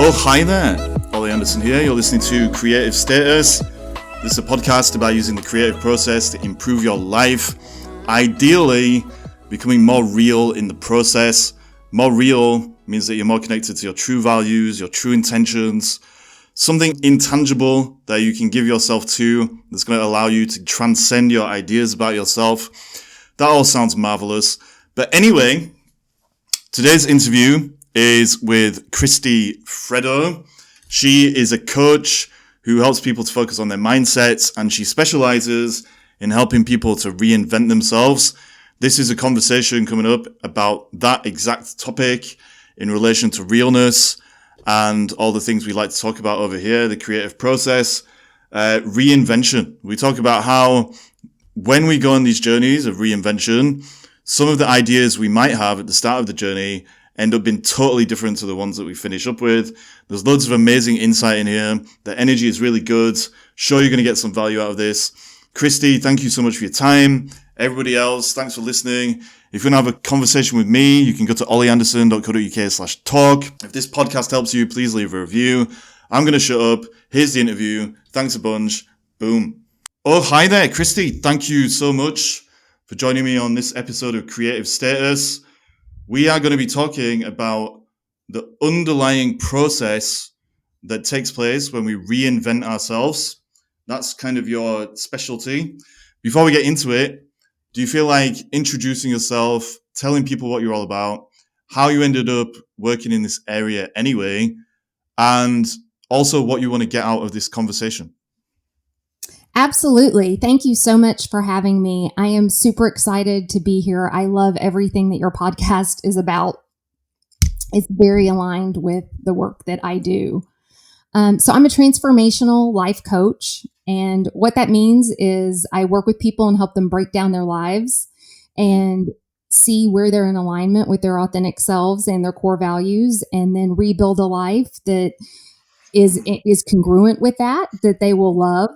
Oh, hi there. Ollie Anderson here. You're listening to Creative Status. This is a podcast about using the creative process to improve your life. Ideally, becoming more real in the process. More real means that you're more connected to your true values, your true intentions, something intangible that you can give yourself to that's going to allow you to transcend your ideas about yourself. That all sounds marvelous. But anyway, today's interview is with Christy Freddo. She is a coach who helps people to focus on their mindsets, and she specializes in helping people to reinvent themselves. This is a conversation coming up about that exact topic in relation to realness and all the things we like to talk about over here, the creative process, reinvention. We talk about how when we go on these journeys of reinvention, some of the ideas we might have at the start of the journey end up being totally different to the ones that we finish up with. There's loads of amazing insight in here. The energy is really good. Sure, you're going to get some value out of this. Christy, thank you so much for your time. Everybody else, thanks for listening. If you want to have a conversation with me, you can go to ollieanderson.co.uk/talk. If this podcast helps you, please leave a review. I'm going to shut up. Here's the interview. Thanks a bunch. Boom. Oh, hi there, Christy. Thank you so much for joining me on this episode of Creative Status. We are going to be talking about the underlying process that takes place when we reinvent ourselves. That's kind of your specialty. Before we get into it, do you feel like introducing yourself, telling people what you're all about, how you ended up working in this area anyway, and also what you want to get out of this conversation? Absolutely. Thank you so much for having me. I am super excited to be here. I love everything that your podcast is about. It's very aligned with the work that I do. So I'm a transformational life coach. And what that means is I work with people and help them break down their lives and see where they're in alignment with their authentic selves and their core values, and then rebuild a life that is congruent with that they will love.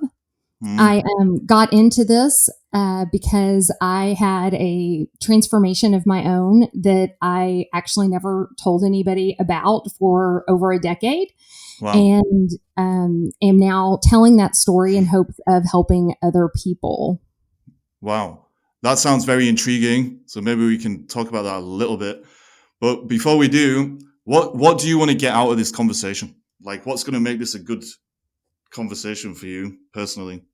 I got into this because I had a transformation of my own that I actually never told anybody about for over a decade. Wow. And am now telling that story in hopes of helping other people. Wow. That sounds very intriguing. So maybe we can talk about that a little bit. But before we do, what do you want to get out of this conversation? Like, what's going to make this a good conversation for you personally?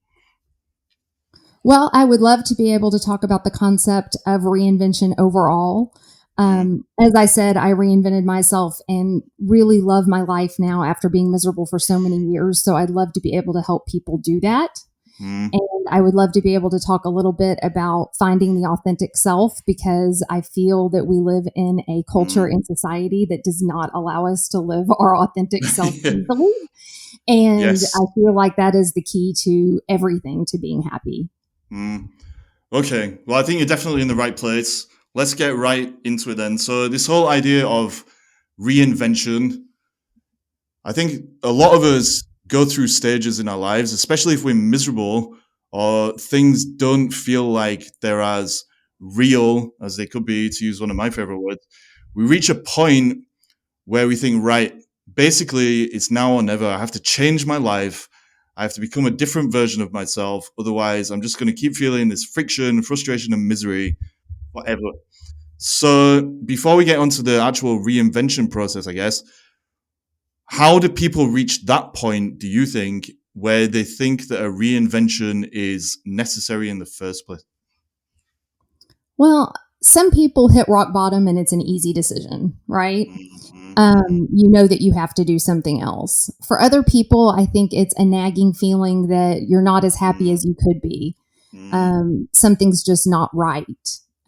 Well, I would love to be able to talk about the concept of reinvention overall. As I said, I reinvented myself and really love my life now after being miserable for so many years. So I'd love to be able to help people do that. And I would love to be able to talk a little bit about finding the authentic self, because I feel that we live in a culture and society that does not allow us to live our authentic self easily. And yes. I feel like that is the key to everything, to being happy. Okay. Well, I think you're definitely in the right place. Let's get right into it then. So this whole idea of reinvention, I think a lot of us go through stages in our lives, especially if we're miserable or things don't feel like they're as real as they could be, to use one of my favorite words. We reach a point where we think, right, basically it's now or never. I have to change my life. I have to become a different version of myself. Otherwise, I'm just going to keep feeling this friction, frustration, and misery forever. So before we get onto the actual reinvention process, I guess, how do people reach that point, do you think, where they think that a reinvention is necessary in the first place? Well, some people hit rock bottom and it's an easy decision, right? You know that you have to do something else. For other people, I think it's a nagging feeling that you're not as happy as you could be. Something's just not right.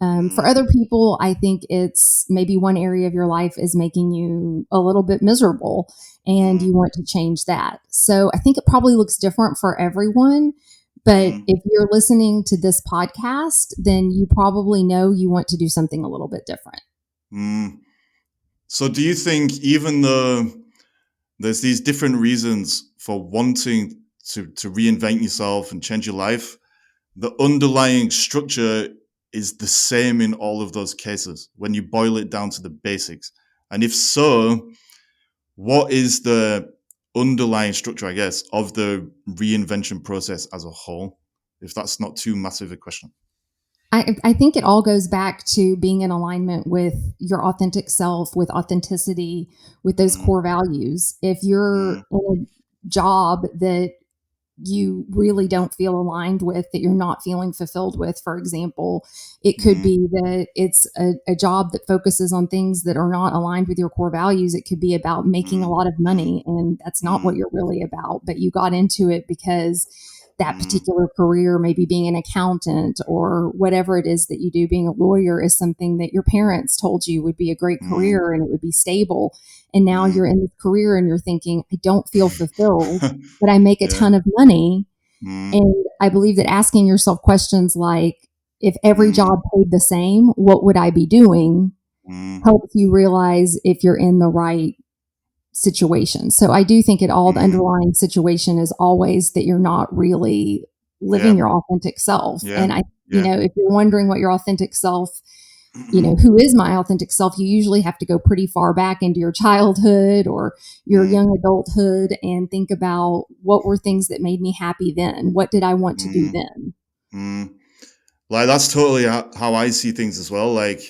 For other people, I think it's maybe one area of your life is making you a little bit miserable and you want to change that. So I think it probably looks different for everyone. But if you're listening to this podcast, then you probably know you want to do something a little bit different. So do you think, even though there's these different reasons for wanting to reinvent yourself and change your life, the underlying structure is the same in all of those cases when you boil it down to the basics? And if so, what is the underlying structure, I guess, of the reinvention process as a whole? If that's not too massive a question. I think it all goes back to being in alignment with your authentic self, with authenticity, with those Mm, core values. If you're mm, in a job that you really don't feel aligned with, that you're not feeling fulfilled with, for example, it could mm, be that it's a job that focuses on things that are not aligned with your core values. It could be about making a mm, lot of money, and that's not what mm, you're really about, but you got into it because that mm, particular career, maybe being an accountant or whatever it is that you do, being a lawyer is something that your parents told you would be a great mm, career and it would be stable. And now mm. you're in this career and you're thinking, I don't feel fulfilled, but I make a Yeah. ton of money. Mm, And I believe that asking yourself questions like, if every mm, job paid the same, what would I be doing? mm, Helps you realize if you're in the right situation. So I do think the mm. underlying situation is always that you're not really living Yeah. your authentic self. Yeah. And Yeah. if you're wondering what your authentic self, who is my authentic self, you usually have to go pretty far back into your childhood or your Mm, young adulthood and think about what were things that made me happy then? What did I want to do mm, then? mm. Like that's totally how I see things as well. Like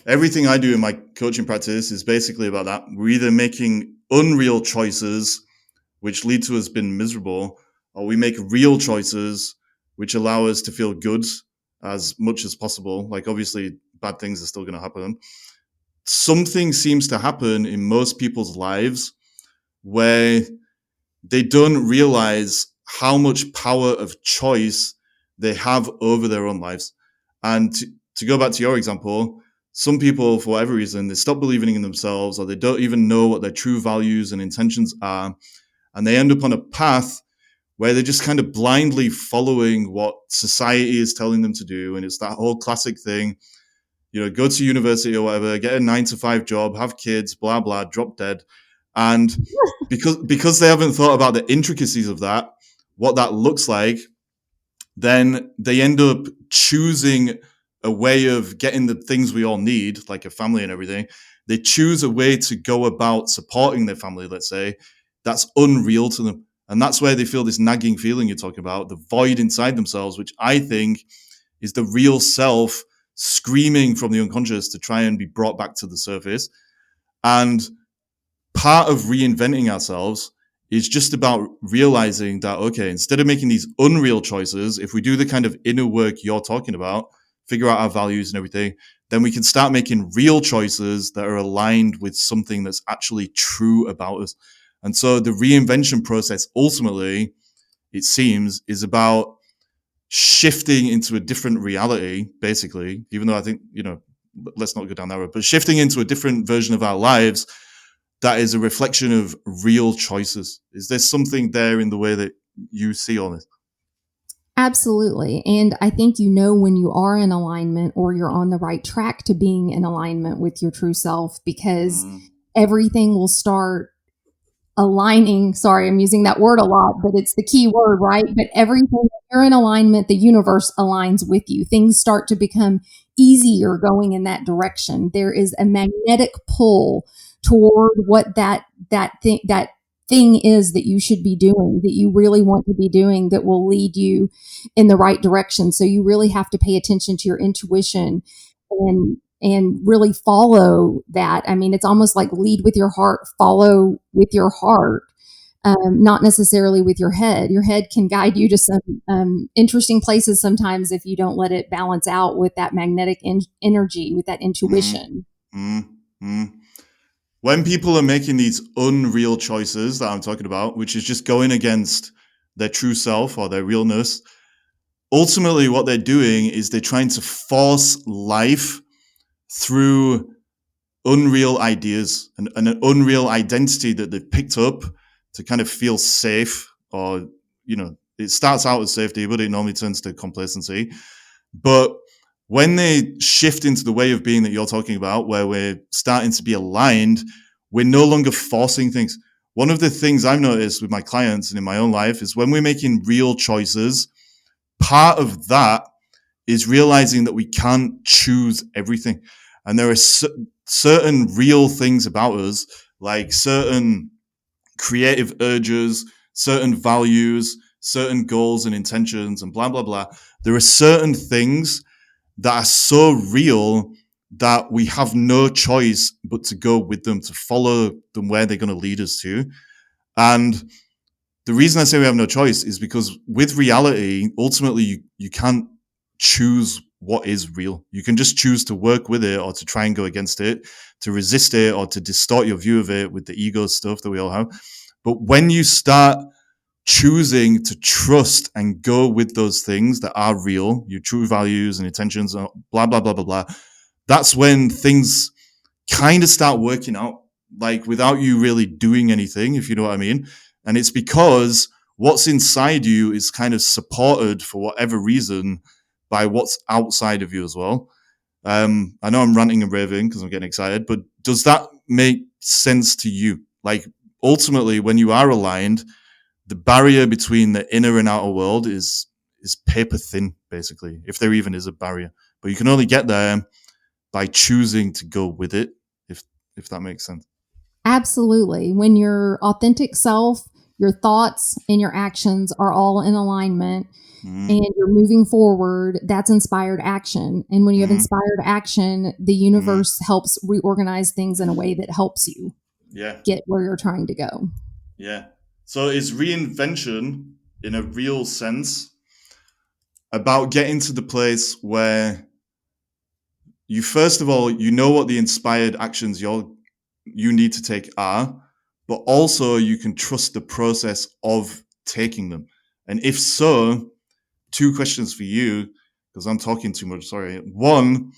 everything I do in my coaching practice is basically about that. We're either making unreal choices, which lead to us being miserable, or we make real choices, which allow us to feel good as much as possible. Like obviously, bad things are still going to happen. Something seems to happen in most people's lives where they don't realize how much power of choice they have over their own lives. And to go back to your example, some people, for whatever reason, they stop believing in themselves or they don't even know what their true values and intentions are. And they end up on a path where they're just kind of blindly following what society is telling them to do. And it's that whole classic thing, go to university or whatever, get a 9 to 5 job, have kids, blah, blah, drop dead. And because they haven't thought about the intricacies of that, what that looks like, then they end up choosing a way of getting the things we all need, like a family and everything. They choose a way to go about supporting their family, let's say, that's unreal to them. And that's where they feel this nagging feeling you're talking about, the void inside themselves, which I think is the real self screaming from the unconscious to try and be brought back to the surface. And part of reinventing ourselves is just about realizing that, okay, instead of making these unreal choices, if we do the kind of inner work you're talking about, figure out our values and everything, then we can start making real choices that are aligned with something that's actually true about us. And so the reinvention process ultimately, it seems, is about shifting into a different reality, basically, even though I think, let's not go down that road, but shifting into a different version of our lives that is a reflection of real choices. Is there something there in the way that you see all this? Absolutely. And I think when you are in alignment or you're on the right track to being in alignment with your true self because Mm, everything will start aligning. Sorry, I'm using that word a lot, but it's the key word, right? But everything, you're in alignment, the universe aligns with you. Things start to become easier going in that direction. There is a magnetic pull toward what that thing is that you should be doing, that you really want to be doing, that will lead you in the right direction. So you really have to pay attention to your intuition and really follow that. I mean, it's almost like lead with your heart, follow with your heart, not necessarily with your head. Your head can guide you to some interesting places sometimes if you don't let it balance out with that magnetic energy, with that mm, intuition. mm, mm. When people are making these unreal choices that I'm talking about, which is just going against their true self or their realness, ultimately what they're doing is they're trying to force life through unreal ideas and an unreal identity that they've picked up to kind of feel safe, or it starts out as safety, but it normally turns to complacency. But when they shift into the way of being that you're talking about, where we're starting to be aligned, we're no longer forcing things. One of the things I've noticed with my clients and in my own life is when we're making real choices, part of that is realizing that we can't choose everything. And there are certain real things about us like certain creative urges, certain values, certain goals and intentions, and blah, blah, blah. There are certain things that are so real that we have no choice but to go with them, to follow them where they're going to lead us to. And the reason I say we have no choice is because with reality, ultimately, you can't choose what is real. You can just choose to work with it or to try and go against it, to resist it or to distort your view of it with the ego stuff that we all have. But when you start choosing to trust and go with those things that are real, your true values and intentions, blah, blah, blah, blah, blah, that's when things kind of start working out, like without you really doing anything, if you know what I mean. And it's because what's inside you is kind of supported for whatever reason by what's outside of you as well. I know I'm ranting and raving because I'm getting excited, but does that make sense to you? Like ultimately, when you are aligned, the barrier between the inner and outer world is paper thin, basically, if there even is a barrier. But you can only get there by choosing to go with it, if that makes sense. Absolutely. When your authentic self, your thoughts and your actions are all in alignment and you're moving forward, that's inspired action. And when you have inspired action, the universe helps reorganize things in a way that helps you get where you're trying to go. Yeah. So is reinvention, in a real sense, about getting to the place where you, first of all, you know what the inspired actions you need to take are, but also you can trust the process of taking them? And if so, two questions for you, because I'm talking too much. Sorry. One,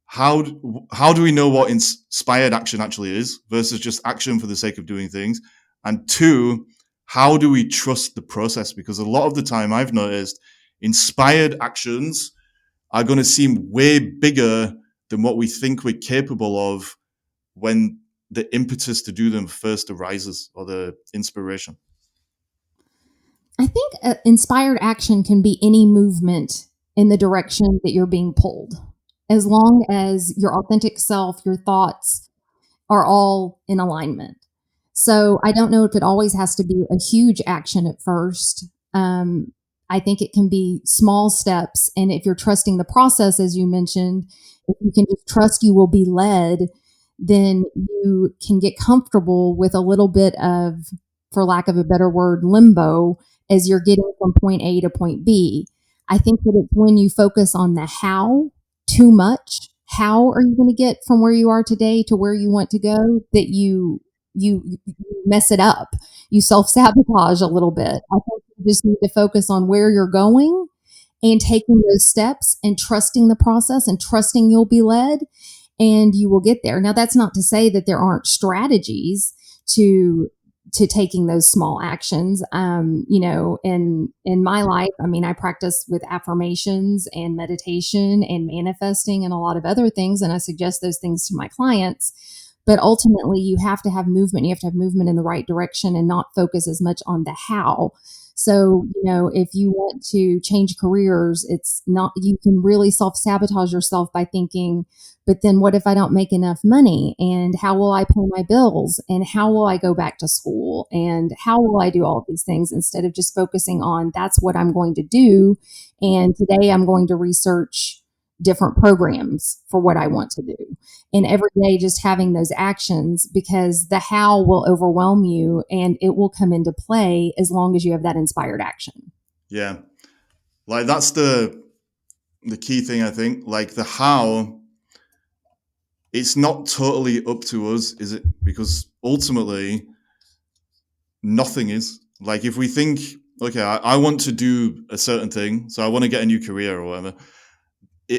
how do we know what inspired action actually is versus just action for the sake of doing things? And two, how do we trust the process? Because a lot of the time I've noticed inspired actions are going to seem way bigger than what we think we're capable of when the impetus to do them first arises, or the inspiration. I think inspired action can be any movement in the direction that you're being pulled, as long as your authentic self, your thoughts are all in alignment. So I don't know if it always has to be a huge action at first. I think it can be small steps. And if you're trusting the process, as you mentioned, if you can just trust you will be led, then you can get comfortable with a little bit of, for lack of a better word, limbo as you're getting from point A to point B. I think that it's when you focus on the how too much. How are you going to get from where you are today to where you want to go, that you mess it up. You self-sabotage a little bit. I think you just need to focus on where you're going and taking those steps and trusting the process and trusting you'll be led, and you will get there. Now, that's not to say that there aren't strategies to taking those small actions. In my life, I mean, I practice with affirmations and meditation and manifesting and a lot of other things, and I suggest those things to my clients. But ultimately, you have to have movement. You have to have movement in the right direction and not focus as much on the how. So, if you want to change careers, it's not, you can really self-sabotage yourself by thinking, but then what if I don't make enough money? And how will I pay my bills? And how will I go back to school? And how will I do all of these things, instead of just focusing on that's what I'm going to do. And today I'm going to research different programs for what I want to do. And every day just having those actions, because the how will overwhelm you and it will come into play as long as you have that inspired action. Yeah. Like that's the key thing, I think. Like the how, it's not totally up to us, is it? Because ultimately nothing is. Like if we think, okay, I want to do a certain thing, so I want to get a new career or whatever.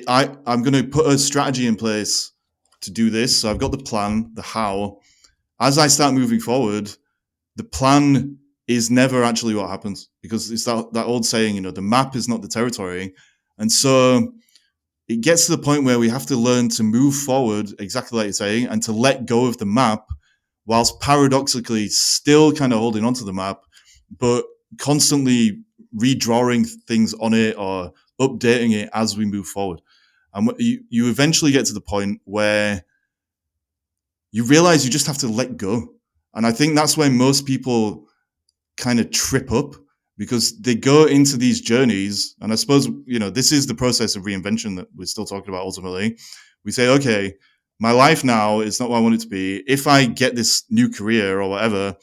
I'm going to put a strategy in place to do this. So I've got the plan, the how. As I start moving forward, the plan is never actually what happens, because it's that old saying, the map is not the territory. And so it gets to the point where we have to learn to move forward, exactly like you're saying, and to let go of the map, whilst paradoxically still kind of holding onto the map, but constantly redrawing things on it or updating it as we move forward. And you eventually get to the point where you realize you just have to let go. And I think that's where most people kind of trip up, because they go into these journeys. And I suppose, this is the process of reinvention that we're still talking about ultimately. We say, okay, my life now is not what I want it to be. If I get this new career or whatever,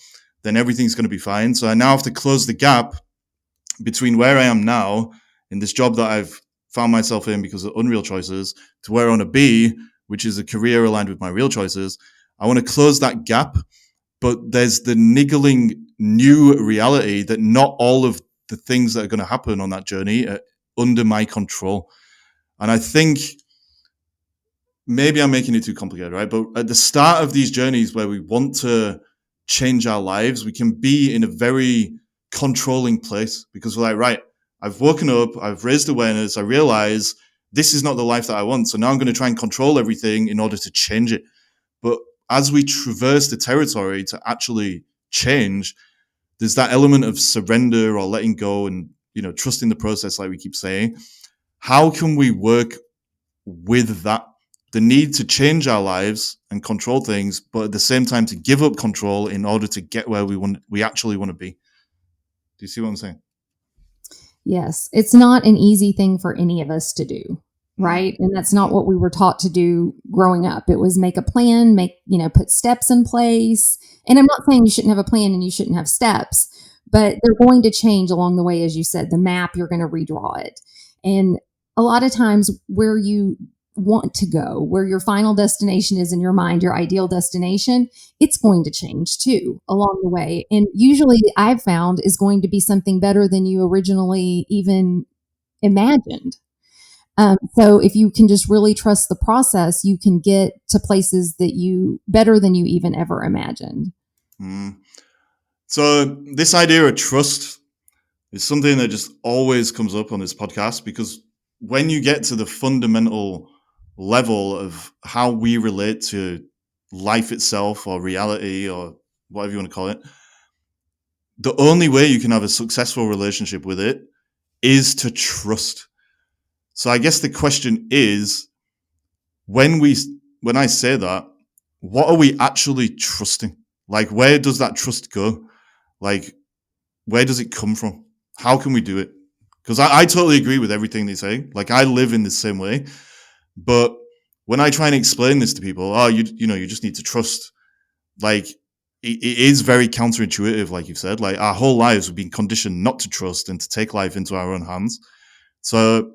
then everything's going to be fine. So I now have to close the gap between where I am now in this job that I've found myself in because of unreal choices to where I want to be, which is a career aligned with my real choices. I want to close that gap, but there's the niggling new reality that not all of the things that are going to happen on that journey are under my control. And I think maybe I'm making it too complicated, right? But at the start of these journeys where we want to change our lives, we can be in a very controlling place because we're like, right, I've woken up, I've raised awareness, I realize this is not the life that I want. So now I'm going to try and control everything in order to change it. But as we traverse the territory to actually change, there's that element of surrender or letting go and, trusting the process, like we keep saying. How can we work with that? The need to change our lives and control things, but at the same time to give up control in order to get where we actually want to be. Do you see what I'm saying? Yes. It's not an easy thing for any of us to do, right? And that's not what we were taught to do growing up. It was make a plan, put steps in place. And I'm not saying you shouldn't have a plan and you shouldn't have steps, but they're going to change along the way. As you said, the map, you're going to redraw it. And a lot of times where you want to go, where your final destination is in your mind, your ideal destination, it's going to change too along the way. And usually I've found is going to be something better than you originally even imagined. So if you can just really trust the process, you can get to places better than you even ever imagined. So this idea of trust is something that just always comes up on this podcast, because when you get to the fundamental level of how we relate to life itself or reality or whatever you want to call it, the only way you can have a successful relationship with it is to trust. So I guess the question is, when I say that, what are we actually trusting? Like, where does that trust go? Like, where does it come from? How can we do it? Because I totally agree with everything they say. Like, I live in the same way. But when I try and explain this to people, you just need to trust. Like, it is very counterintuitive, like you've said. Like, our whole lives have been conditioned not to trust and to take life into our own hands. So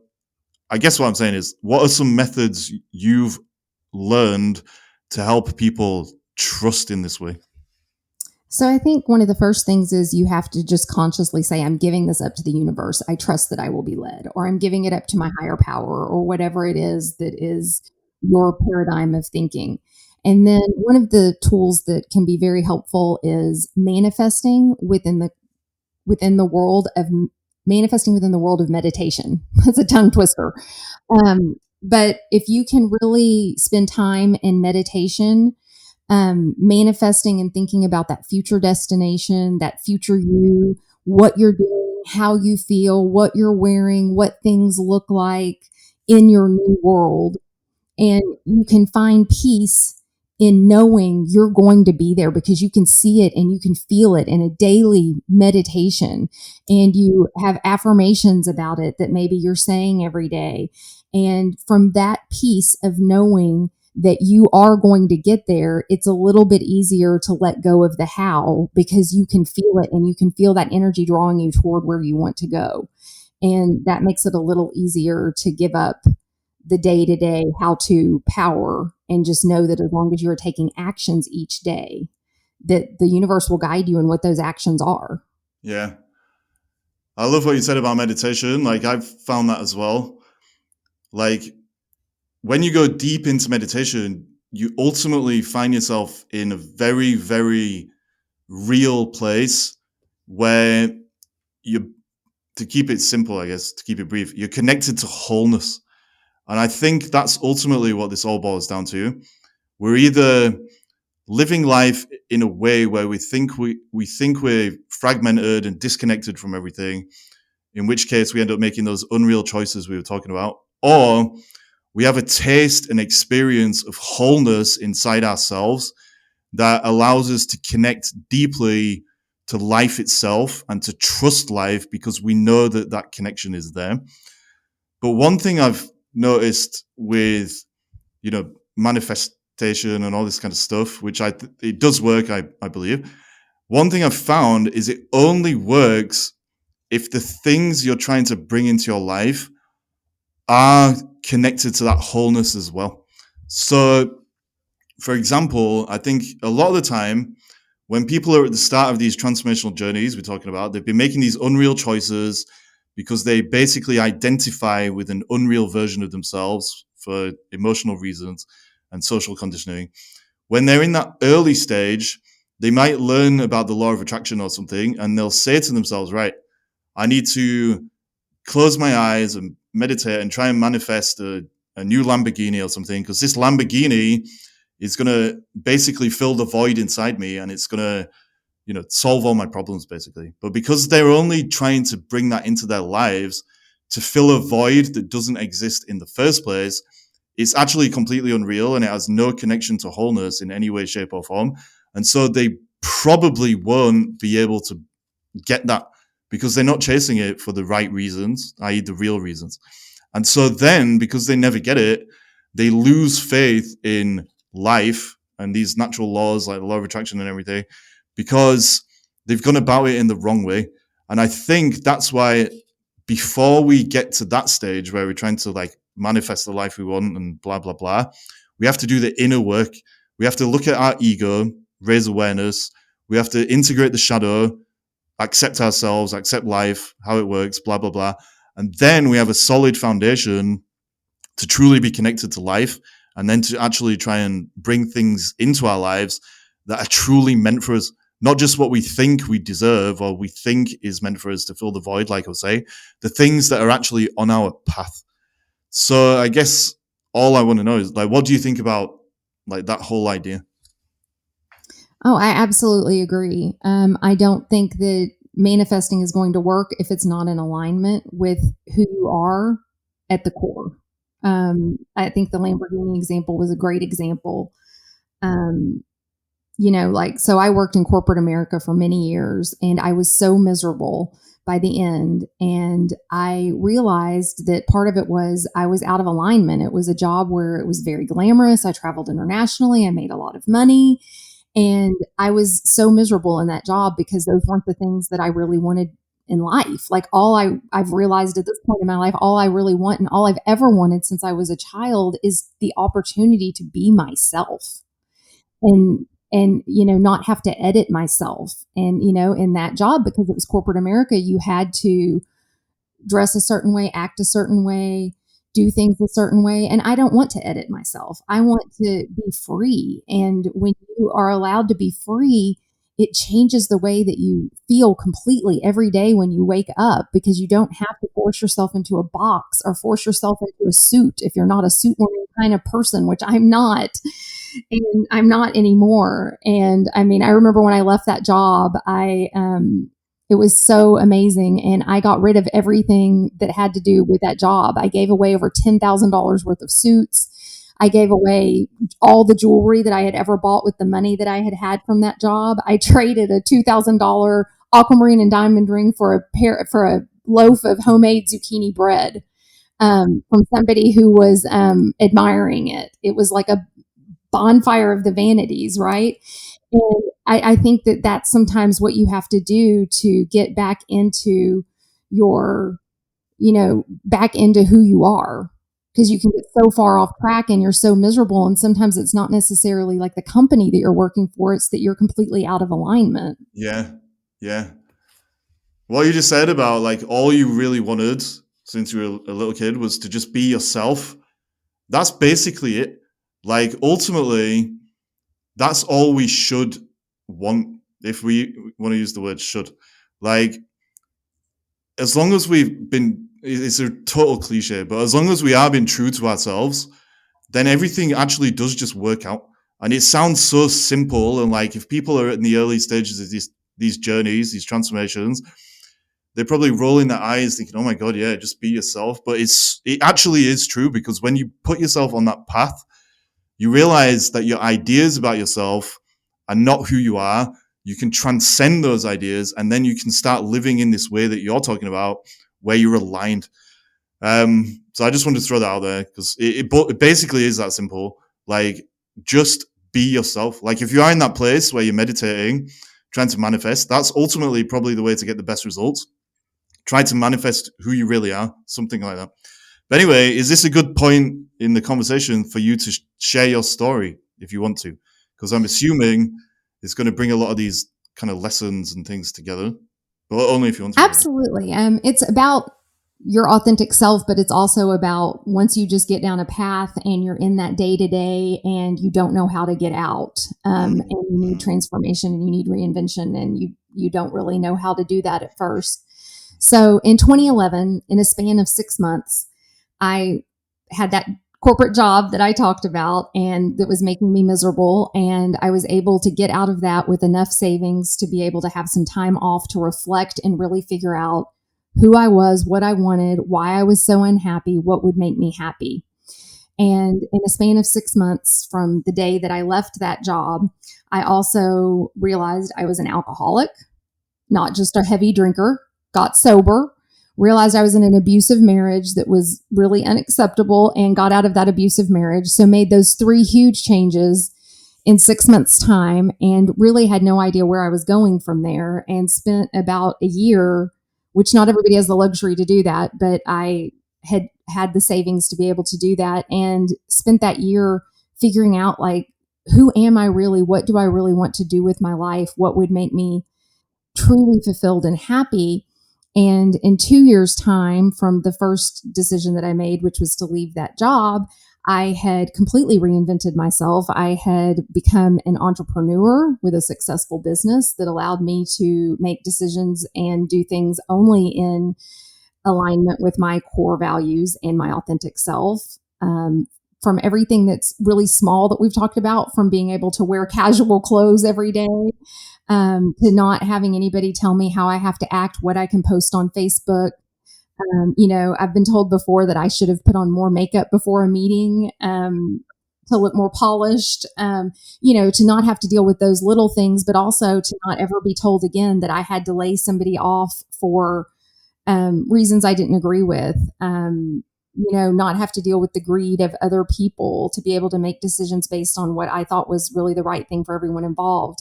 I guess what I'm saying is, what are some methods you've learned to help people trust in this way? So I think one of the first things is you have to just consciously say, I'm giving this up to the universe. I trust that I will be led, or I'm giving it up to my higher power, or whatever it is that is your paradigm of thinking. And then one of the tools that can be very helpful is manifesting within the world of meditation. That's a tongue twister. But if you can really spend time in meditation, manifesting and thinking about that future destination, that future you, what you're doing, how you feel, what you're wearing, what things look like in your new world. And you can find peace in knowing you're going to be there because you can see it and you can feel it in a daily meditation. And you have affirmations about it that maybe you're saying every day. And from that piece of knowing that you are going to get there, it's a little bit easier to let go of the how, because you can feel it and you can feel that energy drawing you toward where you want to go. And that makes it a little easier to give up the day-to-day how-to power and just know that as long as you're taking actions each day, that the universe will guide you in what those actions are. Yeah. I love what you said about meditation. Like, I've found that as well. Like, when you go deep into meditation, you ultimately find yourself in a very, very real place where to keep it simple, I guess, to keep it brief, you're connected to wholeness. And I think that's ultimately what this all boils down to. We're either living life in a way where we think we're fragmented and disconnected from everything, in which case we end up making those unreal choices we were talking about, or we have a taste and experience of wholeness inside ourselves that allows us to connect deeply to life itself and to trust life because we know that that connection is there. But one thing I've noticed with, manifestation and all this kind of stuff, which it does work, I believe. One thing I've found is it only works if the things you're trying to bring into your life are connected to that wholeness as well. So, for example, I think a lot of the time when people are at the start of these transformational journeys we're talking about, they've been making these unreal choices because they basically identify with an unreal version of themselves for emotional reasons and social conditioning. When they're in that early stage, they might learn about the law of attraction or something, and they'll say to themselves, right, I need to close my eyes and meditate and try and manifest a new Lamborghini or something, because this Lamborghini is going to basically fill the void inside me and it's going to, solve all my problems basically. But because they're only trying to bring that into their lives to fill a void that doesn't exist in the first place, it's actually completely unreal and it has no connection to wholeness in any way, shape, or form. And so they probably won't be able to get that because they're not chasing it for the right reasons, i.e. the real reasons. And so then, because they never get it, they lose faith in life and these natural laws like the law of attraction and everything because they've gone about it in the wrong way. And I think that's why before we get to that stage where we're trying to like manifest the life we want and blah, blah, blah, we have to do the inner work. We have to look at our ego, raise awareness. We have to integrate the shadow, accept ourselves, accept life, how it works, blah, blah, blah. And then we have a solid foundation to truly be connected to life and then to actually try and bring things into our lives that are truly meant for us, not just what we think we deserve or we think is meant for us to fill the void, like I was saying, the things that are actually on our path. So I guess all I want to know is like, what do you think about like that whole idea? Oh, I absolutely agree. I don't think that manifesting is going to work if it's not in alignment with who you are at the core. I think the Lamborghini example was a great example. So I worked in corporate America for many years and I was so miserable by the end. And I realized that part of it was I was out of alignment. It was a job where it was very glamorous. I traveled internationally. I made a lot of money. And I was so miserable in that job because those weren't the things that I really wanted in life. Like I've realized at this point in my life, all I really want and all I've ever wanted since I was a child is the opportunity to be myself and not have to edit myself. And in that job, because it was corporate America, you had to dress a certain way, act a certain way, do things a certain way. And I don't want to edit myself. I want to be free. And when you are allowed to be free, it changes the way that you feel completely every day when you wake up, because you don't have to force yourself into a box or force yourself into a suit if you're not a suit wearing kind of person, which I'm not. And I'm not anymore. And I mean, I remember when I left that job, it was so amazing. And I got rid of everything that had to do with that job. I gave away over $10,000 worth of suits. I gave away all the jewelry that I had ever bought with the money that I had had from that job. I traded a $2,000 aquamarine and diamond ring for a loaf of homemade zucchini bread from somebody who was admiring it. It was like a bonfire of the vanities, right? And I think that that's sometimes what you have to do to get back into back into who you are, because you can get so far off track and you're so miserable. And sometimes it's not necessarily like the company that you're working for, it's that you're completely out of alignment. Yeah. Yeah. What you just said about like all you really wanted since you were a little kid was to just be yourself. That's basically it. Like ultimately, that's all we should want, if we want to use the word should. Like, as long as we've been, it's a total cliche, but as long as we are being true to ourselves, then everything actually does just work out. And it sounds so simple. And like, if people are in the early stages of these journeys, these transformations, they're probably rolling their eyes thinking, oh my God, yeah, just be yourself. But it actually is true, because when you put yourself on that path, you realize that your ideas about yourself are not who you are. You can transcend those ideas, and then you can start living in this way that you're talking about, where you're aligned. So I just wanted to throw that out there, because it basically is that simple. Like, just be yourself. Like, if you are in that place where you're meditating, trying to manifest, that's ultimately probably the way to get the best results. Try to manifest who you really are, something like that. But anyway, is this a good point in the conversation for you to share your story if you want to? Because I'm assuming it's going to bring a lot of these kind of lessons and things together, but only if you want to. Absolutely. It's about your authentic self, but it's also about once you just get down a path and you're in that day to day and you don't know how to get out, and you need transformation and you need reinvention, and you don't really know how to do that at first. So in 2011, in a span of 6 months, I had that corporate job that I talked about and that was making me miserable. And I was able to get out of that with enough savings to be able to have some time off to reflect and really figure out who I was, what I wanted, why I was so unhappy, what would make me happy. And in a span of 6 months from the day that I left that job, I also realized I was an alcoholic, not just a heavy drinker, got sober, realized I was in an abusive marriage that was really unacceptable, and got out of that abusive marriage. So made those 3 huge changes in 6 months' time, and really had no idea where I was going from there, and spent about a year, which not everybody has the luxury to do that, but I had the savings to be able to do that, and spent that year figuring out, like, who am I really? What do I really want to do with my life? What would make me truly fulfilled and happy? And in 2 years' time from the first decision that I made, which was to leave that job, I had completely reinvented myself. I had become an entrepreneur with a successful business that allowed me to make decisions and do things only in alignment with my core values and my authentic self. From everything that's really small that we've talked about, from being able to wear casual clothes every day, to not having anybody tell me how I have to act, what I can post on Facebook. I've been told before that I should have put on more makeup before a meeting, to look more polished, to not have to deal with those little things, but also to not ever be told again that I had to lay somebody off for reasons I didn't agree with. Not have to deal with the greed of other people, to be able to make decisions based on what I thought was really the right thing for everyone involved.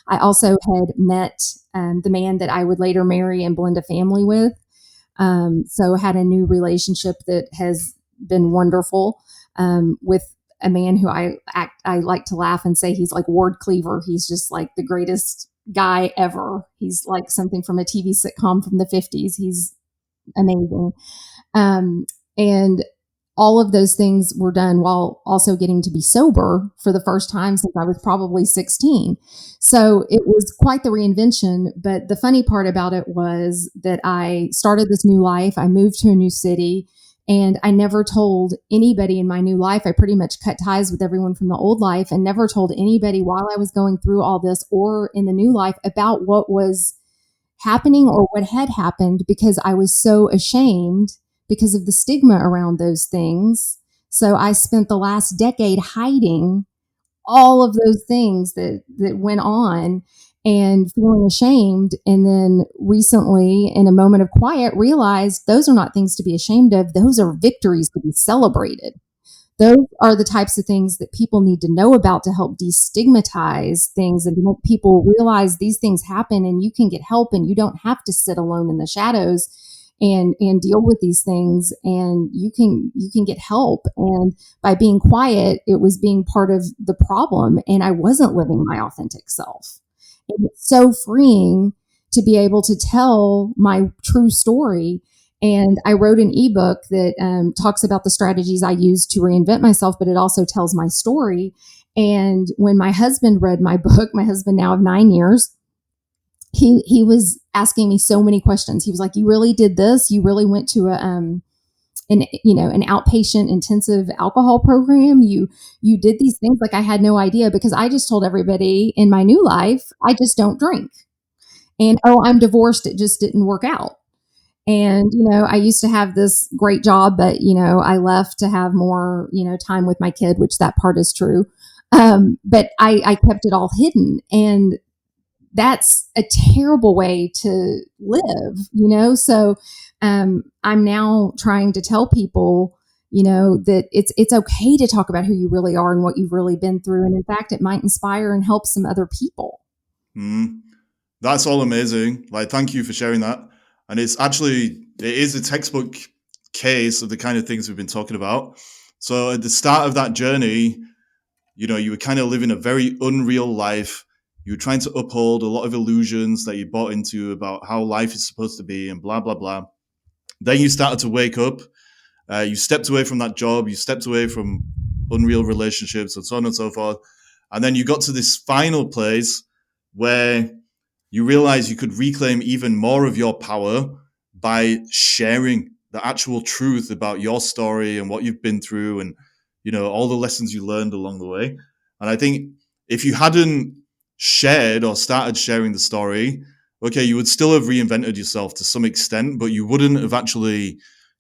I also had met the man that I would later marry and blend a family with. So had a new relationship that has been wonderful, with a man who I like to laugh and say he's like Ward Cleaver. He's just like the greatest guy ever. He's like something from a TV sitcom from the 50s. He's amazing. And all of those things were done while also getting to be sober for the first time since I was probably 16. So it was quite the reinvention. But the funny part about it was that I started this new life. I moved to a new city, and I never told anybody in my new life. I pretty much cut ties with everyone from the old life and never told anybody while I was going through all this or in the new life about what was happening or what had happened, because I was so ashamed because of the stigma around those things. So I spent the last decade hiding all of those things that went on and feeling ashamed. And then recently, in a moment of quiet, realized those are not things to be ashamed of. Those are victories to be celebrated. Those are the types of things that people need to know about to help destigmatize things and to make people realize these things happen and you can get help and you don't have to sit alone in the shadows and deal with these things, and you can get help. And by being quiet, it was being part of the problem, and I wasn't living my authentic self. And it's so freeing to be able to tell my true story. And I wrote an ebook that talks about the strategies I use to reinvent myself, but it also tells my story. And when my husband read my book, my husband now of 9 years, he was asking me so many questions. He was like, "You really did this? You really went to an outpatient intensive alcohol program? You did these things?" Like, I had no idea, because I just told everybody in my new life, I just don't drink. And, oh, I'm divorced. It just didn't work out. And, I used to have this great job, but, I left to have more, time with my kid, which that part is true. But I kept it all hidden. And that's a terrible way to live, So I'm now trying to tell people, that it's okay to talk about who you really are and what you've really been through. And in fact, it might inspire and help some other people. That's all amazing. Like, thank you for sharing that. And it is a textbook case of the kind of things we've been talking about. So at the start of that journey, you were kind of living a very unreal life. You were trying to uphold a lot of illusions that you bought into about how life is supposed to be and blah, blah, blah. Then you started to wake up. You stepped away from that job. You stepped away from unreal relationships and so on and so forth. And then you got to this final place where you realize you could reclaim even more of your power by sharing the actual truth about your story and what you've been through and, all the lessons you learned along the way. And I think if you hadn't shared or started sharing the story, okay, you would still have reinvented yourself to some extent, but you wouldn't have actually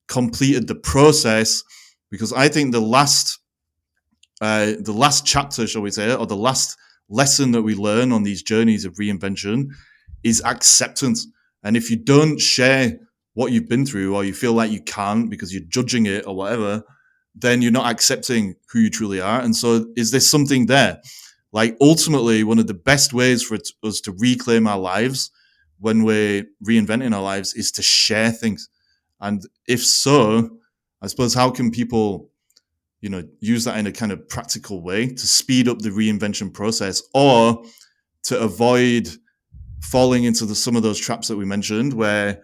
completed the process, because I think the last chapter, shall we say, or the last lesson that we learn on these journeys of reinvention is acceptance. And if you don't share what you've been through, or you feel like you can't because you're judging it or whatever, then you're not accepting who you truly are. And so is there something there? Like, ultimately, one of the best ways for us to reclaim our lives when we're reinventing our lives is to share things. And if so, I suppose, how can people, use that in a kind of practical way to speed up the reinvention process, or to avoid falling into some of those traps that we mentioned where,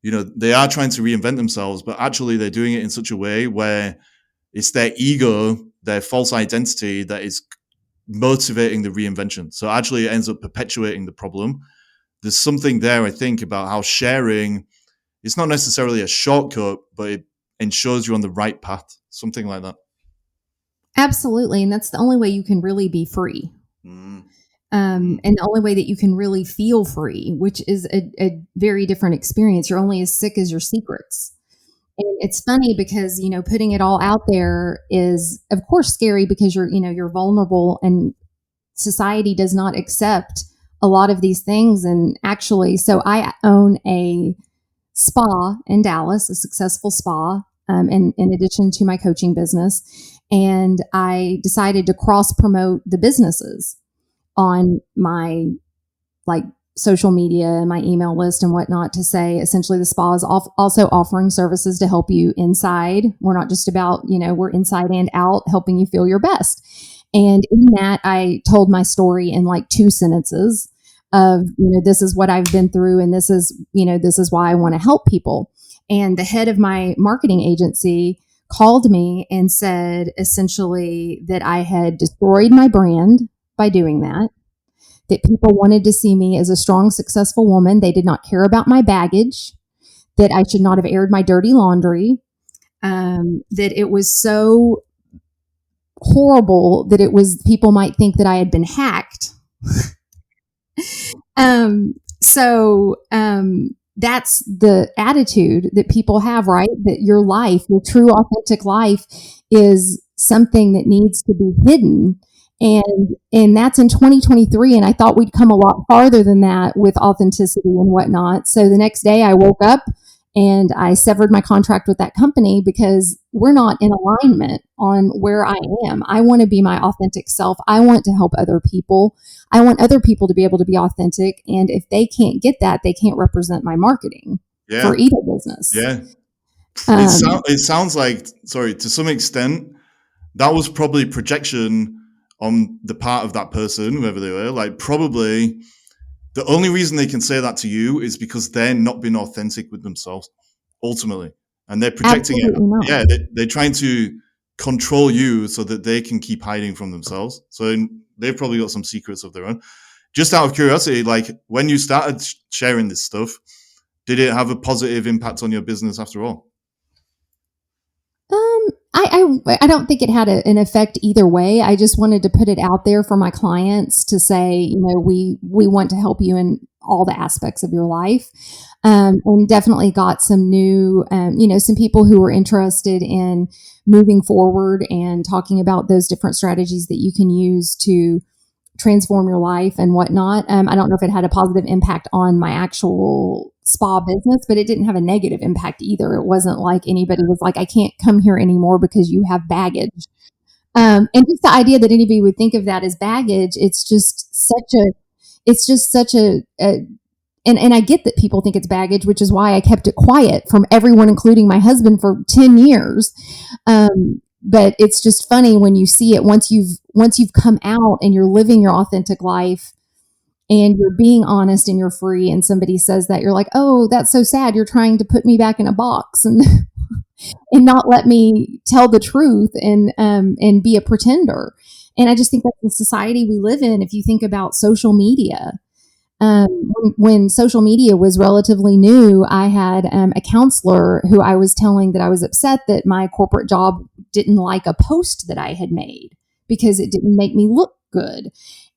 they are trying to reinvent themselves, but actually they're doing it in such a way where it's their ego, their false identity that is motivating the reinvention. So actually it ends up perpetuating the problem. There's something there, I think, about how sharing, it's not necessarily a shortcut, but it ensures you're on the right path, something like that. Absolutely. And that's the only way you can really be free. And the only way that you can really feel free, which is a very different experience. You're only as sick as your secrets. And it's funny because, putting it all out there is, of course, scary because you're vulnerable, and society does not accept a lot of these things. And actually, so I own a spa in Dallas, a successful spa, in addition to my coaching business. And I decided to cross promote the businesses on my social media and my email list and whatnot, to say essentially the spa is also offering services to help you inside. We're not just about, we're inside and out, helping you feel your best. And in that, I told my story in 2 sentences of, this is what I've been through, and this is why I want to help people. And the head of my marketing agency called me and said essentially that I had destroyed my brand by doing that people wanted to see me as a strong, successful woman. They did not care about my baggage, that I should not have aired my dirty laundry, that it was so horrible that people might think that I had been hacked. So that's the attitude that people have, right? That your life, your true, authentic life, is something that needs to be hidden. And that's in 2023. And I thought we'd come a lot farther than that with authenticity and whatnot. So the next day I woke up and I severed my contract with that company because we're not in alignment on where I am. I want to be my authentic self. I want to help other people. I want other people to be able to be authentic. And if they can't get that, they can't represent my marketing for either business. Yeah. It sounds like, sorry, to some extent, that was probably projection on the part of that person, whoever they were. Probably the only reason they can say that to you is because they're not being authentic with themselves, ultimately. And they're projecting it. Yeah, they're trying to control you so that they can keep hiding from themselves. So they've probably got some secrets of their own. Just out of curiosity, when you started sharing this stuff, did it have a positive impact on your business after all? I don't think it had an effect either way. I just wanted to put it out there for my clients to say, we want to help you in all the aspects of your life. And definitely got some new, some people who were interested in moving forward and talking about those different strategies that you can use to transform your life and whatnot. I don't know if it had a positive impact on my actual spa business, but it didn't have a negative impact either. It wasn't like anybody was like, I can't come here anymore because you have baggage. And just the idea that anybody would think of that as baggage, it's just such a and I get that people think it's baggage, which is why I kept it quiet from everyone, including my husband, for 10 years. But it's just funny when you see it once you've come out and you're living your authentic life and you're being honest and you're free, and somebody says that, you're like, oh, that's so sad. You're trying to put me back in a box and and not let me tell the truth and be a pretender. And I just think that's the society we live in. If you think about social media, when social media was relatively new, I had a counselor who I was telling that I was upset that my corporate job didn't like a post that I had made because it didn't make me look good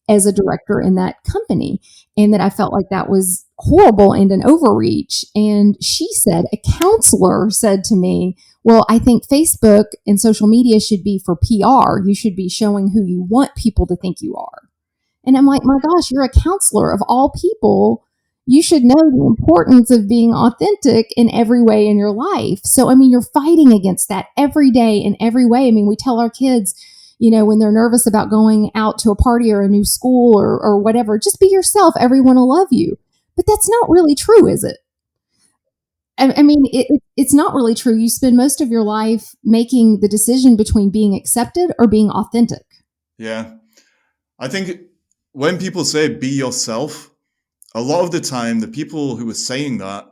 as a director in that company, and that I felt like that was horrible and an overreach. And she said, a counselor said to me, well, I think Facebook and social media should be for PR. You should be showing who you want people to think you are. And I'm like, my gosh, you're a counselor of all people. You should know the importance of being authentic in every way in your life. So, I mean, you're fighting against that every day in every way. I mean, we tell our kids, when they're nervous about going out to a party or a new school or whatever, just be yourself. Everyone will love you. But that's not really true, is it? I mean, it's not really true. You spend most of your life making the decision between being accepted or being authentic. Yeah. I think when people say be yourself, a lot of the time, the people who are saying that,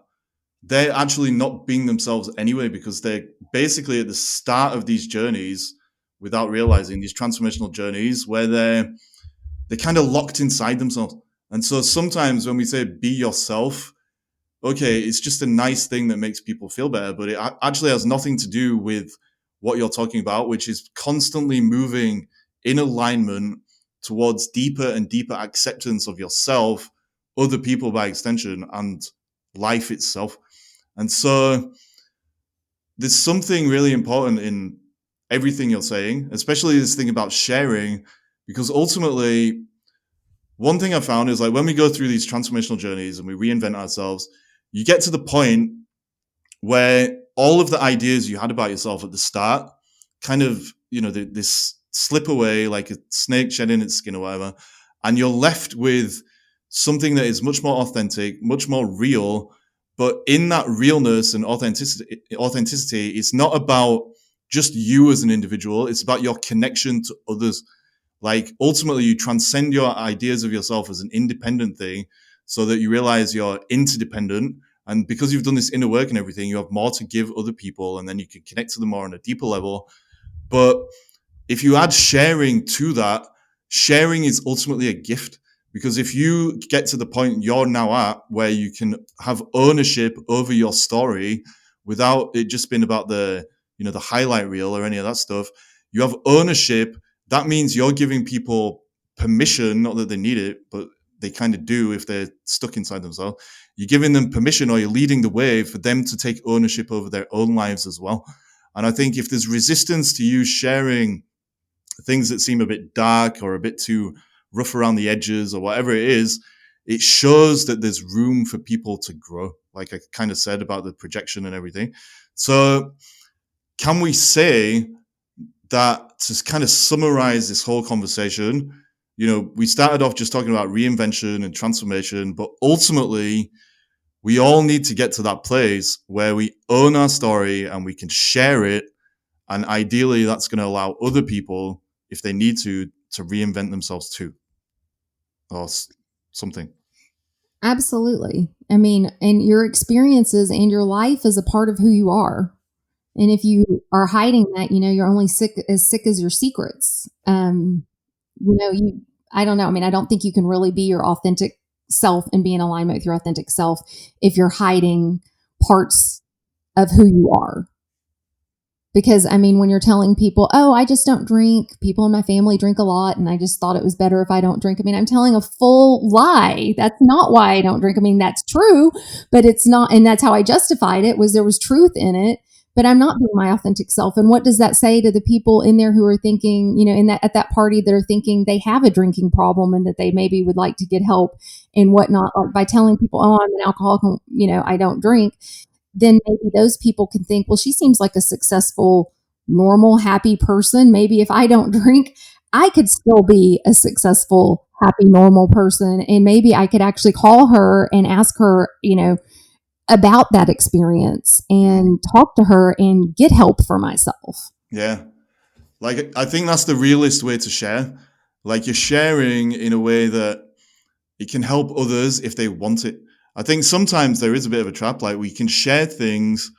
they're actually not being themselves anyway, because they're basically at the start of these journeys without realizing, these transformational journeys where they're kind of locked inside themselves. And so sometimes when we say be yourself, okay, it's just a nice thing that makes people feel better, but it actually has nothing to do with what you're talking about, which is constantly moving in alignment towards deeper and deeper acceptance of yourself, other people by extension, and life itself. And so there's something really important in everything you're saying, especially this thing about sharing, because ultimately, one thing I found is like when we go through these transformational journeys and we reinvent ourselves, you get to the point where all of the ideas you had about yourself at the start kind of, this slip away like a snake shedding its skin or whatever. And you're left with something that is much more authentic, much more real. But in that realness and authenticity, it's not about just you as an individual. It's about your connection to others. Like ultimately you transcend your ideas of yourself as an independent thing so that you realize you're interdependent. And because you've done this inner work and everything, you have more to give other people, and then you can connect to them more on a deeper level. But if you add sharing to that, sharing is ultimately a gift. Because if you get to the point you're now at where you can have ownership over your story without it just being about the highlight reel or any of that stuff, you have ownership. That means you're giving people permission, not that they need it, but they kind of do if they're stuck inside themselves. You're giving them permission, or you're leading the way for them to take ownership over their own lives as well. And I think if there's resistance to you sharing things that seem a bit dark or a bit too rough around the edges or whatever it is, it shows that there's room for people to grow, like I kind of said about the projection and everything. So can we say that, to kind of summarize this whole conversation, we started off just talking about reinvention and transformation, but ultimately we all need to get to that place where we own our story and we can share it. And ideally that's going to allow other people, if they need to reinvent themselves too, or something. Absolutely. I mean, and your experiences and your life is a part of who you are. And if you are hiding that, you're only sick as your secrets. I don't know. I mean, I don't think you can really be your authentic self and be in alignment with your authentic self if you're hiding parts of who you are. Because I mean, when you're telling people, oh, I just don't drink, people in my family drink a lot, and I just thought it was better if I don't drink. I mean, I'm telling a full lie. That's not why I don't drink. I mean, that's true, but it's not. And that's how I justified it, was there was truth in it, but I'm not being my authentic self. And what does that say to the people in there who are thinking, in that, at that party, that are thinking they have a drinking problem and that they maybe would like to get help and whatnot, like by telling people, oh, I'm an alcoholic, I don't drink. Then maybe those people can think, well, she seems like a successful, normal, happy person. Maybe if I don't drink, I could still be a successful, happy, normal person. And maybe I could actually call her and ask her, about that experience and talk to her and get help for myself. Yeah. Like, I think that's the realist way to share. Like, you're sharing in a way that it can help others if they want it. I think sometimes there is a bit of a trap. Like, we can share things,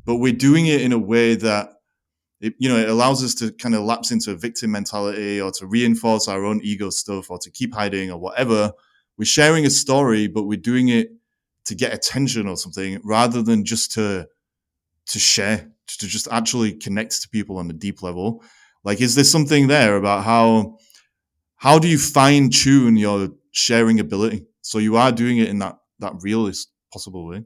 but we're doing it in a way that it allows us to kind of lapse into a victim mentality, or to reinforce our own ego stuff, or to keep hiding, or whatever. We're sharing a story, but we're doing it to get attention or something, rather than just to share, to just actually connect to people on a deep level. Like, is there something there about how do you fine tune your sharing ability so you are doing it in that realest possible way?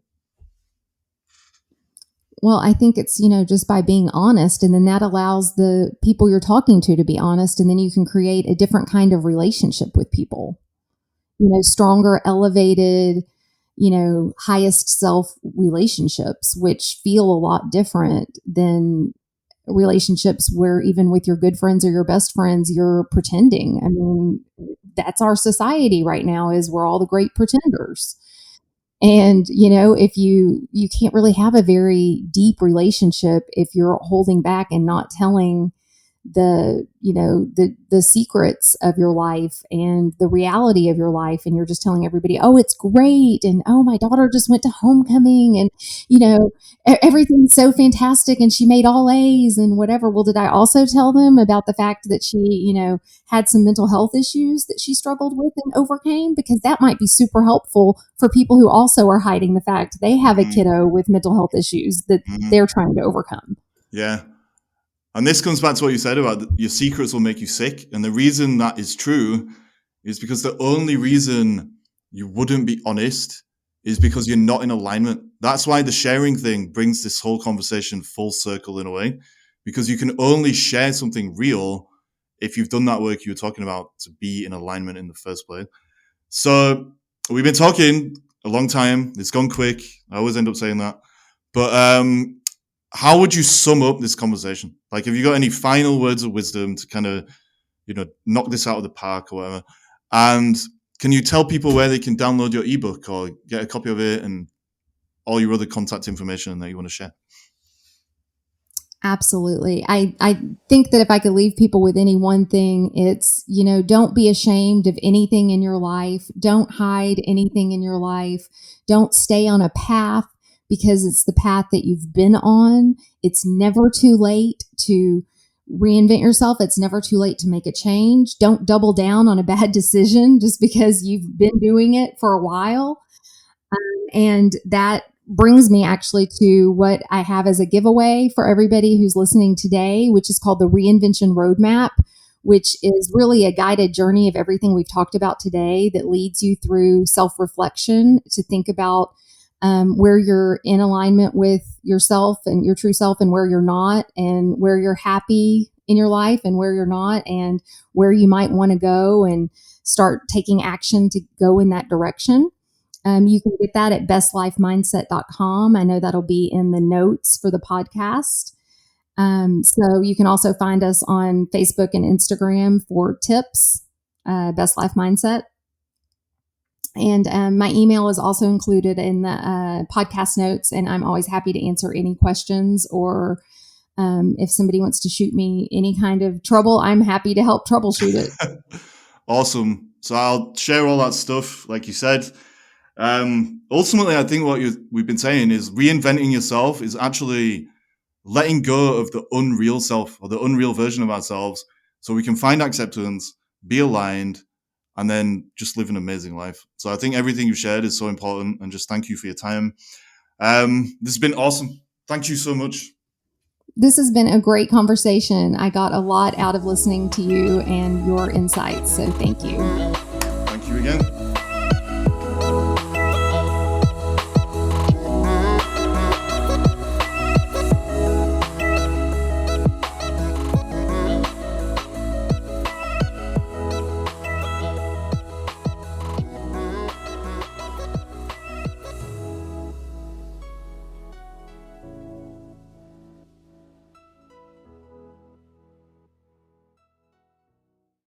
Well, I think it's, just by being honest, and then that allows the people you're talking to be honest, and then you can create a different kind of relationship with people, stronger, elevated, highest self relationships, which feel a lot different than relationships where, even with your good friends or your best friends, you're pretending. I mean, that's our society right now, is we're all the great pretenders. And if you can't really have a very deep relationship if you're holding back and not telling the secrets of your life and the reality of your life, and you're just telling everybody, oh, it's great, and oh, my daughter just went to homecoming, and everything's so fantastic, and she made all A's and whatever. Well, did I also tell them about the fact that she had some mental health issues that she struggled with and overcame? Because that might be super helpful for people who also are hiding the fact they have a kiddo with mental health issues that they're trying to overcome. Yeah. And this comes back to what you said about your secrets will make you sick. And the reason that is true is because the only reason you wouldn't be honest is because you're not in alignment. That's why the sharing thing brings this whole conversation full circle in a way, because you can only share something real if you've done that work you were talking about to be in alignment in the first place. So we've been talking a long time. It's gone quick. I always end up saying that. But how would you sum up this conversation? Like, have you got any final words of wisdom to kind of, knock this out of the park or whatever? And can you tell people where they can download your ebook or get a copy of it and all your other contact information that you want to share? Absolutely. I think that if I could leave people with any one thing, it's, don't be ashamed of anything in your life. Don't hide anything in your life. Don't stay on a path because it's the path that you've been on. It's never too late to reinvent yourself. It's never too late to make a change. Don't double down on a bad decision just because you've been doing it for a while. And that brings me actually to what I have as a giveaway for everybody who's listening today, which is called the Reinvention Roadmap, which is really a guided journey of everything we've talked about today that leads you through self-reflection to think about where you're in alignment with yourself and your true self, and where you're not, and where you're happy in your life and where you're not, and where you might want to go and start taking action to go in that direction. You can get that at bestlifemindset.com. I know that'll be in the notes for the podcast. So you can also find us on Facebook and Instagram for tips, Best Life Mindset. And my email is also included in the podcast notes, and I'm always happy to answer any questions, or if somebody wants to shoot me any kind of trouble, I'm happy to help troubleshoot it. Awesome. So I'll share all that stuff, like you said. Ultimately, I think what we've been saying is reinventing yourself is actually letting go of the unreal self, or the unreal version of ourselves, so we can find acceptance, be aligned, and then just live an amazing life. So I think everything you've shared is so important, and just thank you for your time. This has been awesome. Thank you so much. This has been a great conversation. I got a lot out of listening to you and your insights. So thank you. Thank you again.